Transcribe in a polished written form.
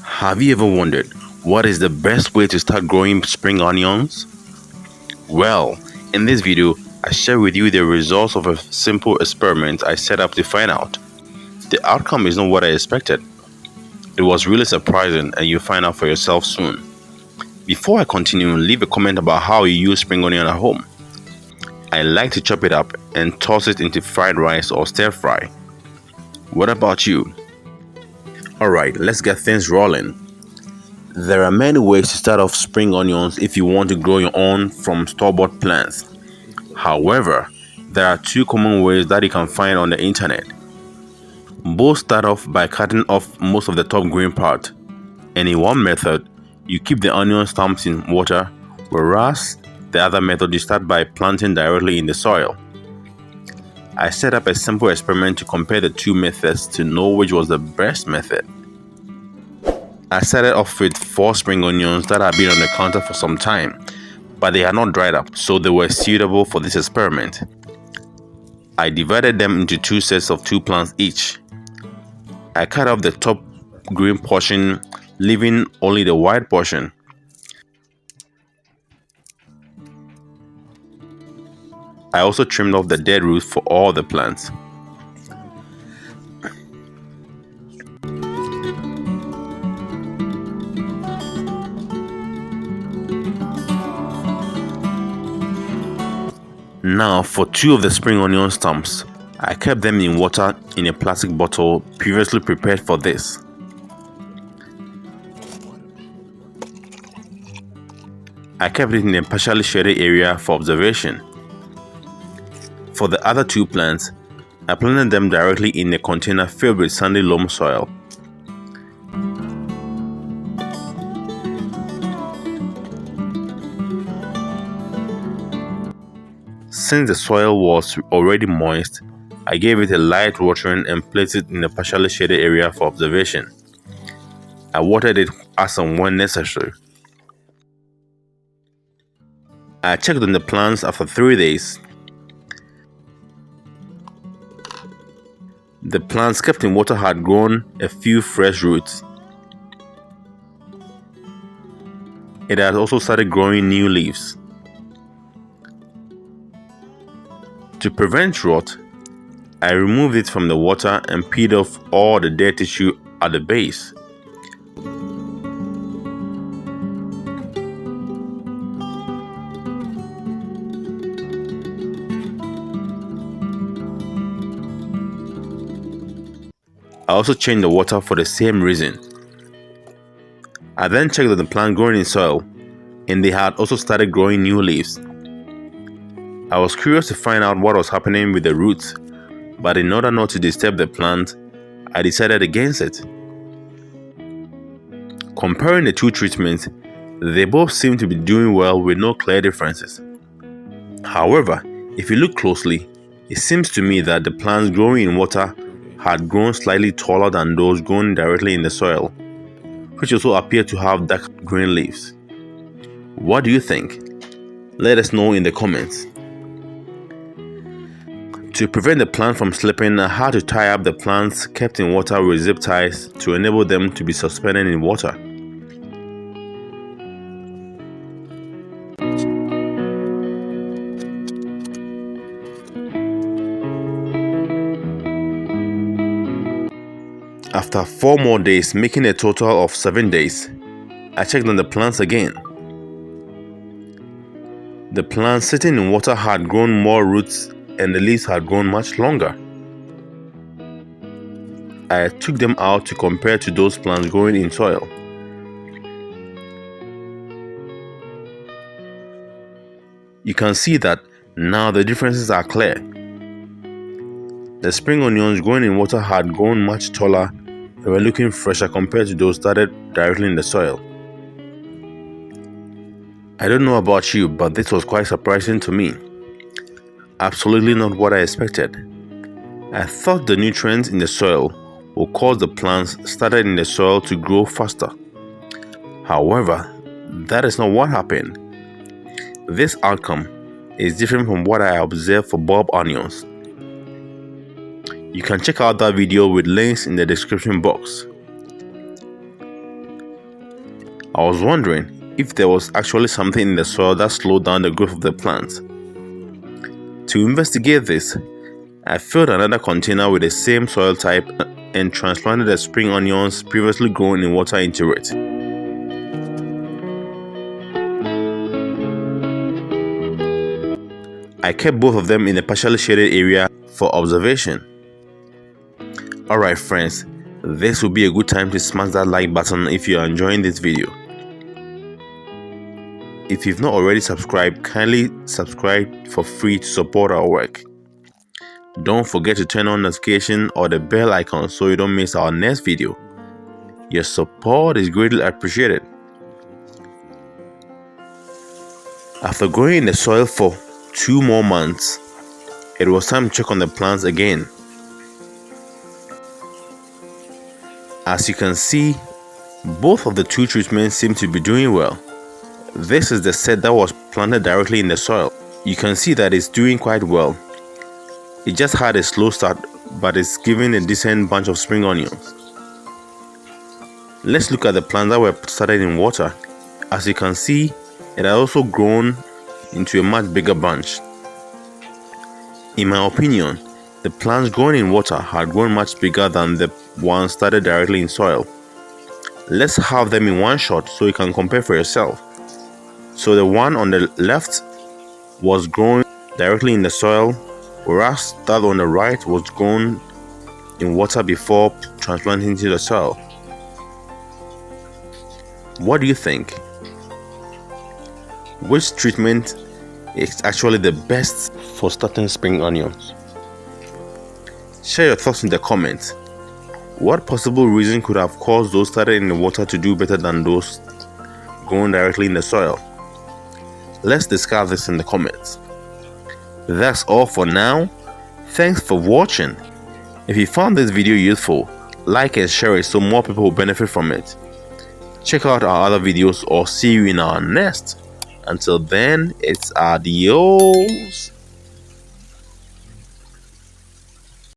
Have you ever wondered what is the best way to start growing spring onions? Well, in this video, I share with you the results of a simple experiment I set up to find out. The outcome is not what I expected. It was really surprising, and you'll find out for yourself soon. Before I continue, leave a comment about how you use spring onion at home. I like to chop it up and toss it into fried rice or stir fry. What about you? Alright, let's get things rolling. There are many ways to start off spring onions if you want to grow your own from store-bought plants. However, there are two common ways that you can find on the internet. Both start off by cutting off most of the top green part, and in one method, you keep the onion stumps in water, whereas the other method you start by planting directly in the soil. I set up a simple experiment to compare the two methods to know which was the best method. I started off with 4 spring onions that had been on the counter for some time, but they had not dried up, so they were suitable for this experiment. I divided them into 2 sets of 2 plants each. I cut off the top green portion, leaving only the white portion. I also trimmed off the dead roots for all the plants. Now for 2 of the spring onion stumps, I kept them in water in a plastic bottle previously prepared for this. I kept it in a partially shaded area for observation. For the other 2 plants, I planted them directly in a container filled with sandy loam soil. Since the soil was already moist, I gave it a light watering and placed it in a partially shaded area for observation. I watered it as and when necessary. I checked on the plants after 3 days. The plants kept in water had grown a few fresh roots. It had also started growing new leaves. To prevent rot, I removed it from the water and peeled off all the dead tissue at the base. I also changed the water for the same reason. I then checked on the plant growing in soil, and they had also started growing new leaves. I was curious to find out what was happening with the roots, but in order not to disturb the plant, I decided against it. Comparing the 2 treatments, they both seem to be doing well with no clear differences. However, if you look closely, it seems to me that the plants growing in water had grown slightly taller than those grown directly in the soil, which also appear to have dark green leaves. What do you think? Let us know in the comments. To prevent the plant from slipping, I had to tie up the plants kept in water with zip ties to enable them to be suspended in water. After 4 more days, making a total of 7 days, I checked on the plants again. The plants sitting in water had grown more roots and the leaves had grown much longer. I took them out to compare to those plants growing in soil. You can see that now the differences are clear. The spring onions growing in water had grown much taller and were looking fresher compared to those started directly in the soil. I don't know about you, but this was quite surprising to me. Absolutely not what I expected. I thought the nutrients in the soil would cause the plants started in the soil to grow faster. However, that is not what happened. This outcome is different from what I observed for bulb onions. You can check out that video with links in the description box. I was wondering if there was actually something in the soil that slowed down the growth of the plant. To investigate this, I filled another container with the same soil type and transplanted the spring onions previously grown in water into it. I kept both of them in a partially shaded area for observation. Alright friends, this will be a good time to smash that like button if you are enjoying this video. If you've not already subscribed, kindly subscribe for free to support our work. Don't forget to turn on notification or the bell icon so you don't miss our next video. Your support is greatly appreciated. After growing in the soil for 2 more months, it was time to check on the plants again. As you can see, both of the 2 treatments seem to be doing well. This is the set that was planted directly in the soil. You can see that it's doing quite well. It just had a slow start, but it's giving a decent bunch of spring onions. Let's look at the plants that were started in water. As you can see, it has also grown into a much bigger bunch. In my opinion, the plants grown in water had grown much bigger than the ones started directly in soil. Let's have them in one shot so you can compare for yourself. So the one on the left was grown directly in the soil, whereas that on the right was grown in water before transplanting into the soil. What do you think? Which treatment is actually the best for starting spring onions? Share your thoughts in the comments. What possible reason could have caused those started in the water to do better than those grown directly in the soil? Let's discuss this in the comments. That's all for now. Thanks for watching. If you found this video useful, like and share it so more people will benefit from it. Check out our other videos or see you in our next. Until then, it's adios.